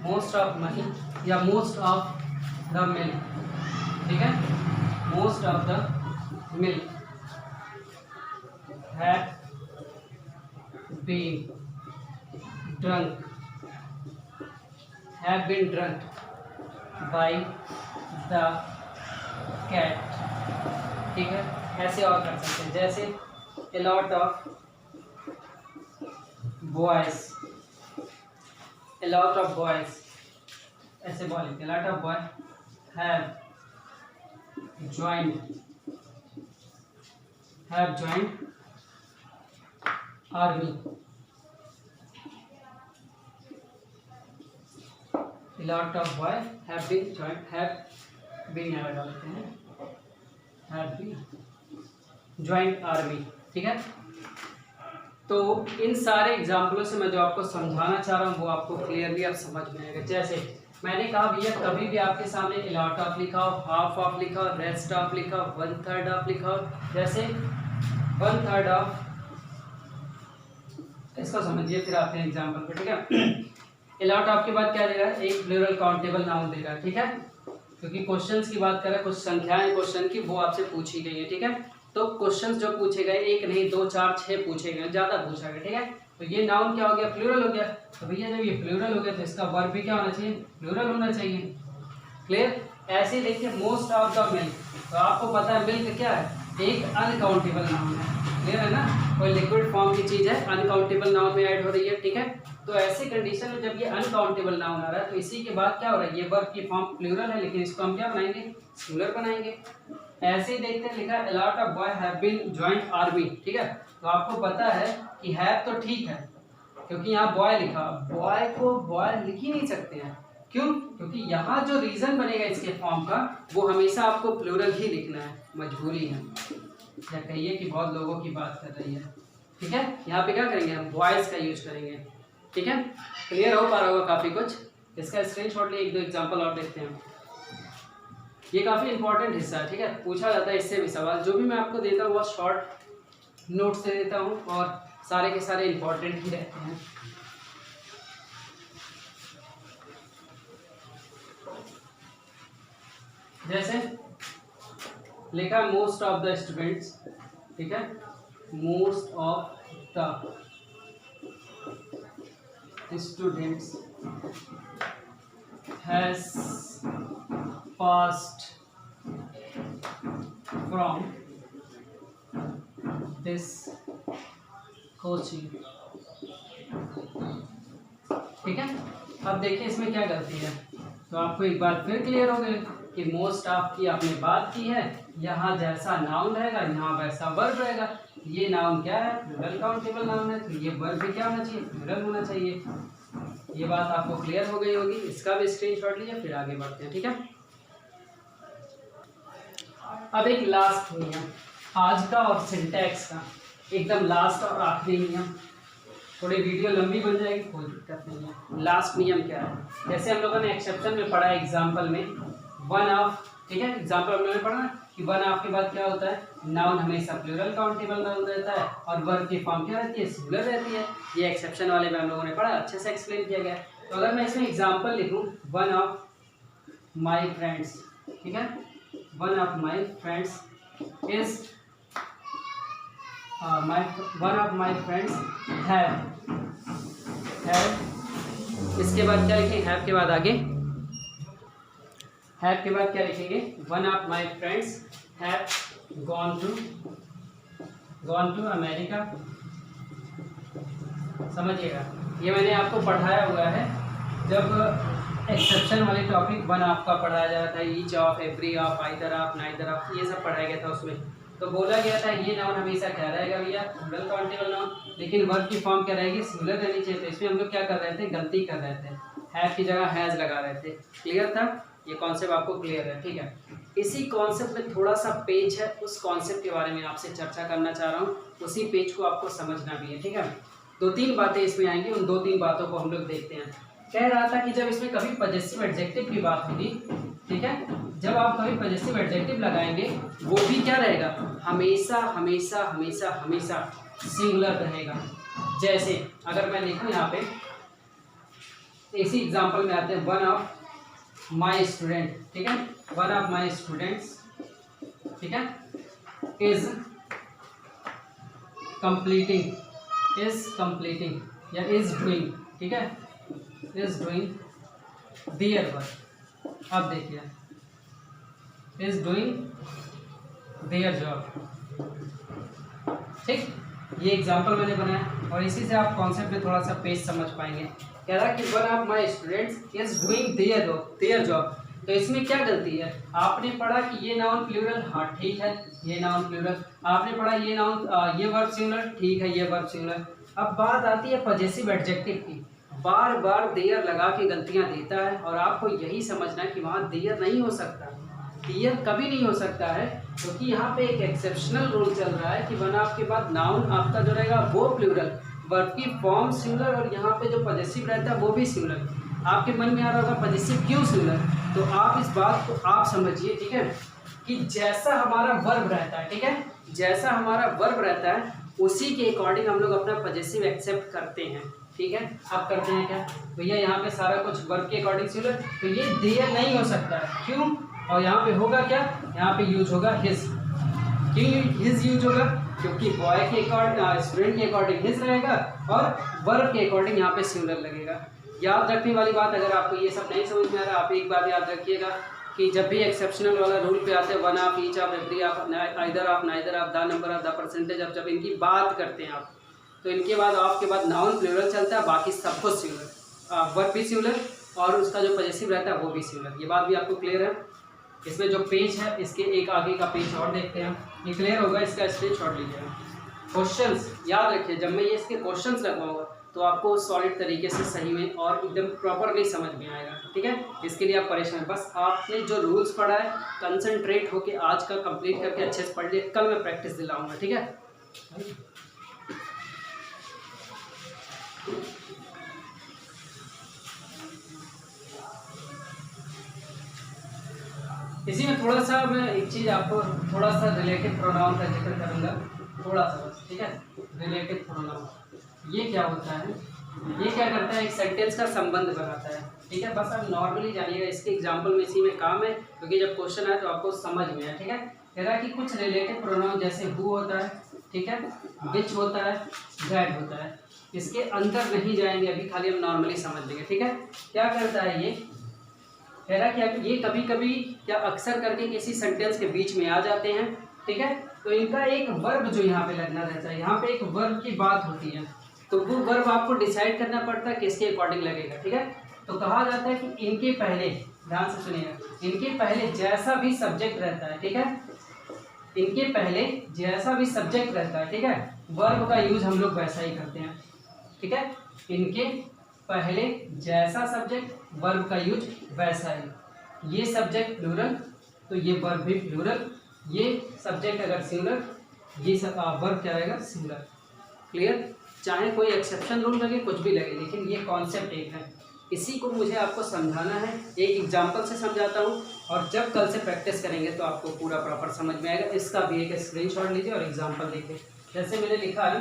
most of money या मोस्ट ऑफ द मिल्क, ठीक है, most of the milk had been drunk, have been drunk by the cat, ठीक है। ऐसे और कर सकते हैं, जैसे a lot of boys, a lot of boys, ऐसे बोलेंगे, a lot of boys have joined army, a lot of boys have been joined army, ठीक है। तो इन सारे एग्जाम्पलों से मैं जो आपको समझाना चाह रहा हूँ वो आपको क्लियरली अब समझ में आएगा। जैसे मैंने कहा भैया कभी भी आपके सामने a lot of लिखा हो, हाफ ऑफ लिखा हो, रेस्ट ऑफ लिखा हो, 1/3 ऑफ लिखा हो, जैसे 1/3 ऑफ, इसको समझिए फिर आते हैं एग्जाम्पल पे, ठीक है। a lot of के बाद क्या देगा, एक प्लूरल काउंटेबल नाउन देगा, ठीक है, क्योंकि क्वेश्चंस की बात कर रहा है, कुछ संख्याएं क्वेश्चन की वो आपसे पूछी गई है, ठीक है। तो क्वेश्चंस जो पूछे गए, एक नहीं 2 4 6 पूछे गए, ज़्यादा पूछा गया, ठीक है। तो ये नाउन क्या हो गया, प्लूरल हो गया। तो भैया जब ये प्लूरल हो गया तो इसका वर्ब भी क्या होना चाहिए, प्लूरल होना चाहिए। क्लियर। ऐसे देखिए मोस्ट ऑफ द मिल्क, तो आपको पता है मिल्क क्या है, एक अनकाउंटेबल नाउन है, क्लियर है ना। कोई लिक्विड फॉर्म की चीज़ है, अनकाउंटेबल नाउन में ऐड हो रही है, ठीक है। तो ऐसी कंडीशन में जब ये अनकाउंटेबल नाउन आ रहा है तो इसी के बाद क्या हो रहा है, ये वर्ब की फॉर्म प्लूरल है लेकिन इसको हम क्या बनाएंगे, सिंगुलर बनाएंगे। ऐसे ही देखते हैं, लिखा है lot of boy have been joint army, ठीक है। तो आपको पता है कि हैव तो ठीक है क्योंकि यहाँ बॉय लिखा, बॉय को बॉय लिख ही नहीं सकते हैं, क्यों? क्योंकि यहाँ जो रीजन बनेगा इसके फॉर्म का वो हमेशा आपको प्लूरल ही लिखना है, मजबूरी है, या कहिए कि बहुत लोगों की बात कर रही है, ठीक है। यहाँ पे क्या करेंगे, हम बॉयज का यूज करेंगे, ठीक है। क्लियर हो पा रहा होगा काफ़ी कुछ, इसका स्क्रीनशॉट लिए एक दो एग्जांपल और देखते हैं। ये काफ़ी इंपॉर्टेंट हिस्सा है, ठीक है, पूछा जाता है इससे भी सवाल। जो भी मैं आपको देता हूँ वो शॉर्ट नोट्स दे देता हूँ और सारे के सारे इंपॉर्टेंट ही रहते हैं। जैसे लिखा मोस्ट ऑफ द स्टूडेंट्स, ठीक है, most of the students has passed from this coaching, ठीक है। अब देखिए इसमें क्या गलती है, तो आपको एक बार फिर क्लियर हो गया कि मोस्ट ऑफ की आपने बात की है, यहाँ जैसा नाउन रहेगा यहाँ वैसा वर्ब रहेगा। ये नाउन क्या है, प्लूरल काउंटेबल नाउन है, तो ये वर्ब भी क्या होना चाहिए, प्लूरल होना चाहिए। ये बात आपको क्लियर हो गई होगी, इसका भी स्क्रीनशॉट लीजिए, फिर आगे बढ़ते हैं, ठीक है। अब एक लास्ट नियम आज का और सिंटैक्स का, एकदम लास्ट और आखिरी नियम, थोड़ी वीडियो लंबी बन जाएगी, कोई दिक्कत नहीं है। लास्ट नियम क्या है, जैसे हम लोगों ने एक्सेप्शन में पढ़ा है एग्जाम्पल में वन ऑफ, ठीक है, एग्जाम्पल हम लोगों ने पढ़ा कि वन ऑफ के बाद क्या होता है, नाउन हमेशा प्लूरल काउंटेबल नाउन रहता है और वर्ब की फॉर्म क्या रहती है, सिंगुलर रहती है। ये एक्सेप्शन वाले में हम लोगों ने पढ़ा, अच्छे से एक्सप्लेन किया गया। तो अगर मैं इसमें एग्जाम्पल लिखूँ वन ऑफ माई फ्रेंड्स, ठीक है, one of my friends is one of my friends have, इसके बाद क्या लिखेंगे, have के बाद आगे, have के बाद क्या लिखेंगे, one of my friends have gone to America। समझिएगा, ये मैंने आपको पढ़ाया हुआ है जब एक्सेप्शन वाले टॉपिक वन ऑफ का पढ़ाया जा रहा था, each of, every of, either of, neither of, ये सब पढ़ाया गया था। उसमें तो बोला गया था ये नाउन हमेशा क्या रहेगा भैया, प्लूरल काउंटेबल नाउन, लेकिन वर्ब की फॉर्म क्या रहेगी, सिंगुलर रहनी चाहिए। तो इसमें हम लोग क्या कर रहे थे, गलती कर रहे थे, हैव की जगह हैज़ लगा रहे थे। क्लियर था, ये कॉन्सेप्ट आपको क्लियर है, ठीक है। इसी कॉन्सेप्ट में थोड़ा सा पेज है, उस कॉन्सेप्ट के बारे में आपसे चर्चा करना चाह रहा हूँ, उसी पेज को आपको समझना भी है, ठीक है। दो तीन बातें इसमें आएंगी, उन दो तीन बातों को हम लोग देखते हैं। कह रहा था कि जब इसमें कभी पजेसिव एडजेक्टिव की बात होगी, ठीक है, जब आप कभी पजेसिव एडजेक्टिव लगाएंगे वो भी क्या रहेगा, हमेशा हमेशा हमेशा हमेशा सिंगुलर रहेगा। जैसे अगर मैं लिखूं यहाँ पे, इसी एग्जांपल में आते हैं, वन ऑफ माय स्टूडेंट, ठीक है, वन ऑफ माय स्टूडेंट्स, ठीक है, इज कंप्लीटिंग या इज डूइंग, ठीक है, इज डूइंग देयर वर्क। अब देखिए, इज डूइंग देयर जॉब, ठीक, ये एग्जांपल मैंने बनाया और इसी से आप कॉन्सेप्ट में थोड़ा सा पेज समझ पाएंगे। कह रहा कि one of my students is doing their job. तो इसमें क्या गलती है, आपने पढ़ा कि ये नाउन प्लूरल, हाँ ठीक है, ये नाउन प्लूरल, आपने पढ़ा ये नाउन, ये वर्ब सिंगुलर, ठीक है, ये वर्ब सिंगुलर। अब बात आती है पजेसिव एडजेक्टिव की, बार बार देयर लगा के गलतियां देता है और आपको यही समझना है कि वहाँ देयर नहीं हो सकता, देयर कभी नहीं हो सकता है, क्योंकि यहाँ पे एक एक्सेप्शनल रूल चल रहा है कि वन ऑफ के बाद नाउन आपका जो रहेगा वो प्लूरल, वर्ब की फॉर्म सिंगुलर और यहाँ पे जो पजेसिव रहता है वो भी सिंगुलर। आपके मन में आ रहा होगा पजेसिव क्यों सिंगुलर, तो आप इस बात को आप समझिए, ठीक है, कि जैसा हमारा वर्ब रहता है, ठीक है, जैसा हमारा वर्ब रहता है उसी के अकॉर्डिंग हम लोग अपना पजेसिव एक्सेप्ट करते हैं, ठीक है। अब करते हैं क्या भैया, यहाँ पे सारा कुछ वर्ब के अकॉर्डिंग सिंगुलर, तो ये देयर नहीं हो सकता है, क्यों, और यहाँ पे होगा क्या, यहाँ पे यूज होगा हिज। क्यों हिज यूज होगा, क्योंकि बॉय के अकॉर्डिंग, स्टूडेंट के अकॉर्डिंग हिज रहेगा और वर्ब के अकॉर्डिंग यहाँ पे सिंगुलर लगेगा। याद रखने वाली बात, अगर आपको ये सब नहीं समझ में आ रहा, आप एक बात याद रखिएगा, कि जब भी एक्सेप्शनल वाला रूल पे आते हैं, one of, each of, every of, either of, neither of, the number of, the percentage of, जब इनकी बात करते हैं आप, तो इनके बाद ऑफ के बाद नाउन प्लूरल चलता है, बाकी सब कुछ सिंगुलर, वर्ब भी सिंगुलर और उसका जो पॉजेसिव रहता है वो भी सिंगुलर। ये बात भी आपको क्लियर है। इसमें जो पेज है इसके एक आगे का पेज और देखते हैं, ये क्लियर होगा, इसका स्क्रीनशॉट लीजिएगा। क्वेश्चंस याद रखिए, जब मैं ये इसके क्वेश्चंस लगवाऊंगा तो आपको सॉलिड तरीके से सही में और एकदम प्रॉपरली समझ में आएगा, ठीक है। इसके लिए आप परेशान, बस आपने जो रूल्स पढ़ा है कंसंट्रेट होके आज का कंप्लीट करके अच्छे से पढ़ लिए, कल मैं प्रैक्टिस दिलाऊंगा, ठीक है। इसी में थोड़ा सा मैं एक चीज़ आपको थोड़ा सा रिलेटिव प्रोनाउन का जिक्र करूँगा, थोड़ा सा बस, ठीक है। रिलेटिव प्रोनाउन ये क्या होता है, ये क्या करता है, एक सेंटेंस का संबंध बनाता है, ठीक है। बस आप नॉर्मली जानिएगा, इसके एग्जांपल में इसी में काम है, क्योंकि जब क्वेश्चन आए तो आपको समझ में आए, ठीक है। कह रहा है कि कुछ रिलेटिव प्रोनाउन जैसे हु होता है, ठीक है, विच होता है, दैट होता है, इसके अंदर नहीं जाएंगे अभी, खाली हम नॉर्मली समझ लेंगे, ठीक है। क्या करता है ये, कह रहा है कि ये कभी कभी क्या अक्सर करके किसी सेंटेंस के बीच में आ जाते हैं, ठीक है। तो इनका एक वर्ब जो यहाँ पे लगना रहता है, यहाँ पे एक वर्ब की बात होती है, तो वो वर्ब आपको डिसाइड करना पड़ता है किसके अकॉर्डिंग लगेगा, ठीक है। तो कहा जाता है कि इनके पहले, ध्यान से सुनिएगा, इनके पहले जैसा भी सब्जेक्ट रहता है, ठीक है, इनके पहले जैसा भी सब्जेक्ट रहता है, ठीक है, वर्ब का यूज हम लोग वैसा ही करते हैं, ठीक है। इनके पहले जैसा सब्जेक्ट, वर्ब का यूज वैसा ही। ये सब्जेक्ट प्लूरल तो ये वर्ब भी प्लूरल, ये सब्जेक्ट अगर सिंगुलर, ये सब वर्ब क्या रहेगा, सिंगुलर। क्लियर, चाहे कोई एक्सेप्शन रूल लगे, कुछ भी लगे, लेकिन ये कॉन्सेप्ट एक है। इसी को मुझे आपको समझाना है, एक एग्जांपल से समझाता हूँ, और जब कल से प्रैक्टिस करेंगे तो आपको पूरा प्रॉपर समझ में आएगा। इसका भी एक स्क्रीनशॉट लीजिए और एग्जांपल देखिए। जैसे मैंने लिखा है,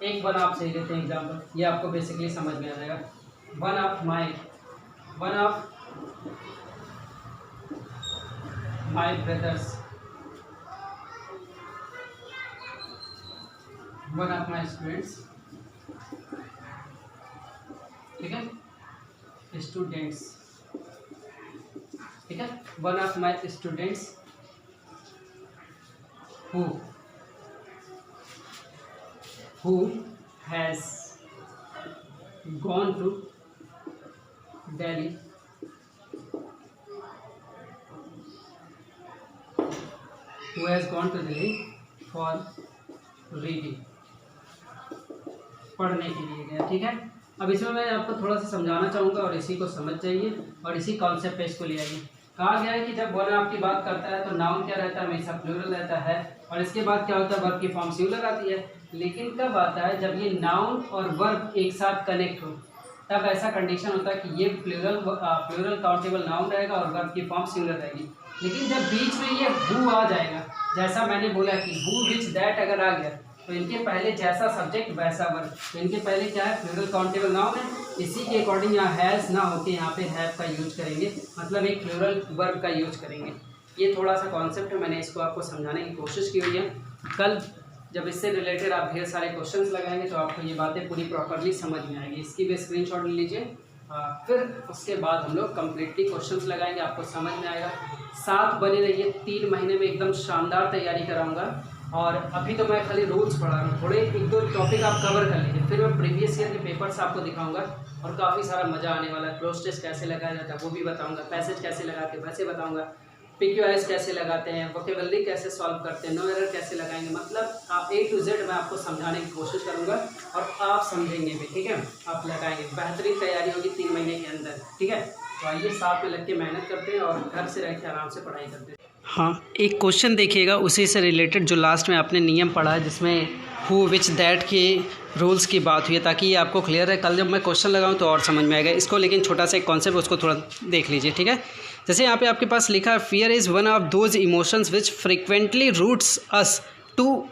एक वन आप से लेते हैं एग्जांपल, ये आपको बेसिकली समझ में आ जाएगा। One of my brothers, one of my students, ठीक है, स्टूडेंट्स, ठीक है, one of my students who has gone to Delhi for reading, पढ़ने के लिए गया, ठीक है। अब इसमें मैं आपको थोड़ा सा समझाना चाहूँगा और इसी को समझ जाइए और इसी कॉन्सेप्ट पे इसको ले आइए। कहा गया है कि जब वन आपकी बात करता है तो नाउन क्या रहता है, हमेशा प्लूरल रहता है, और इसके बाद क्या होता है, वर्ब की फॉर्म सिंगुलर आती है। लेकिन कब आता है, जब ये नाउन और वर्ब एक साथ कनेक्ट हो, तब ऐसा कंडीशन होता है कि ये प्लूरल काउंटेबल नाउन रहेगा और वर्ब की फॉर्म सिंगुलर रहेगी। लेकिन जब बीच में ये हु आ जाएगा, जैसा मैंने बोला कि हु विच दैट अगर आ गया, तो इनके पहले जैसा सब्जेक्ट वैसा वर्ब, तो इनके पहले क्या है, प्लूरल काउंटेबल नाउन है, इसी के अकॉर्डिंग यहाँ हैज़ ना होके यहाँ पे हैव का यूज करेंगे, मतलब एक प्लूरल वर्ब का यूज करेंगे। ये थोड़ा सा कॉन्सेप्ट है, मैंने इसको आपको समझाने की कोशिश की हुई है। कल जब इससे रिलेटेड आप ढेर सारे क्वेश्चंस लगाएंगे तो आपको ये बातें पूरी प्रॉपरली समझ में आएगी। इसकी भी स्क्रीनशॉट ले लीजिए, फिर उसके बाद हम लोग कम्प्लीटली क्वेश्चंस लगाएंगे, आपको समझ में आएगा। साथ बने रहिए, 3 महीने में एकदम शानदार तैयारी कराऊंगा। और अभी तो मैं खाली रूल्स पढ़ा रहा हूँ, थोड़े 1-2 टॉपिक आप कवर कर लीजिए, फिर मैं प्रीवियस ईयर के पेपर्स आपको दिखाऊंगा और काफ़ी सारा मज़ा आने वाला है। क्लोज टेस्ट कैसे लगाया जाता है वो भी बताऊँगा, पैसेज कैसे लगाते हैं वैसे बताऊँगा, PQIs कैसे लगाते हैं, वोकेबलरी कैसे सॉल्व करते हैं, नो एरर कैसे लगाएंगे, मतलब आप A to Z मैं आपको समझाने की कोशिश करूंगा और आप समझेंगे भी, ठीक है, आप लगाएंगे। बेहतरीन तैयारी होगी 3 महीने के अंदर, ठीक है। तो आइए साथ में लग के मेहनत करते हैं और घर से रह के आराम से पढ़ाई करते हैं। हाँ, एक क्वेश्चन देखिएगा उसी से रिलेटेड जो लास्ट में आपने नियम पढ़ा है, जिसमें हु विच दैट के रूल्स की बात हुई है, ताकि ये आपको क्लियर है। कल जब मैं क्वेश्चन लगाऊँ तो और समझ में आएगा इसको, लेकिन छोटा सा एक कॉन्सेप्ट उसको थोड़ा देख लीजिए, ठीक है। जैसे यहाँ पे आपके पास लिखा है, fear is one of those emotions which frequently routes us to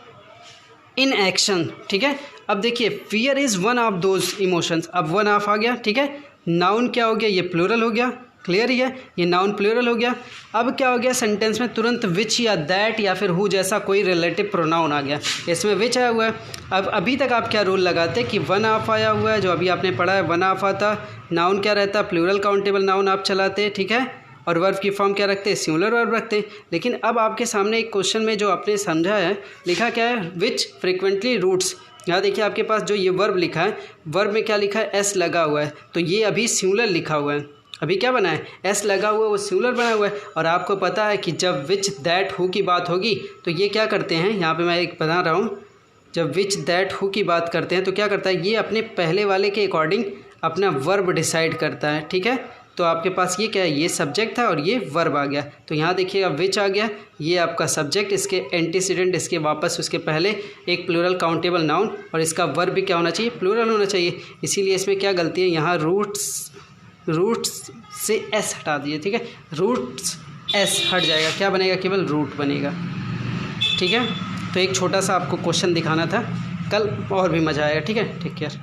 in action, ठीक है। अब देखिए, fear is one of those emotions, अब वन ऑफ आ गया, ठीक है। नाउन क्या हो गया, ये प्लूरल हो गया, क्लियर ही है, ये नाउन प्लूरल हो गया। अब क्या हो गया सेंटेंस में तुरंत विच या दैट या फिर हु जैसा कोई रिलेटिव प्रोनाउन आ गया, इसमें विच आया हुआ है। अब अभी तक आप क्या रूल लगाते कि वन ऑफ आया हुआ है, जो अभी आपने पढ़ा है वन ऑफ आता, नाउन क्या रहता प्लूरल काउंटेबल नाउन आप चलाते, ठीक है, और वर्ब की फॉर्म क्या रखते सिंगुलर वर्ब रखते। लेकिन अब आपके सामने एक क्वेश्चन में जो आपने समझा है लिखा क्या है, विच फ्रिक्वेंटली रूट्स। यहाँ देखिए आपके पास जो ये वर्ब लिखा है, वर्ब में क्या लिखा है एस लगा हुआ है, तो ये अभी सिंगुलर लिखा हुआ है, अभी क्या बना है एस लगा हुआ है, वो सिंगुलर बना हुआ है। और आपको पता है कि जब विच दैट हु की बात होगी तो ये क्या करते हैं, यहाँ पे मैं एक बता रहा हूँ, जब विच दैट हु की बात करते हैं तो क्या करता है ये अपने पहले वाले के अकॉर्डिंग अपना वर्ब डिसाइड करता है, ठीक है। तो आपके पास ये क्या है, ये सब्जेक्ट था और ये वर्ब आ गया। तो यहाँ देखिए अब विच आ गया, ये आपका सब्जेक्ट, इसके एंटीसीडेंट इसके वापस उसके पहले एक प्लूरल काउंटेबल नाउन, और इसका वर्ब भी क्या होना चाहिए प्लूरल होना चाहिए। इसीलिए इसमें क्या गलती है, यहाँ रूट्स से एस हटा दिए, ठीक है, रूट्स एस हट जाएगा, क्या बनेगा केवल रूट बनेगा, ठीक है। तो एक छोटा सा आपको क्वेश्चन दिखाना था, कल और भी मज़ा आएगा, ठीक है, टेक केयर।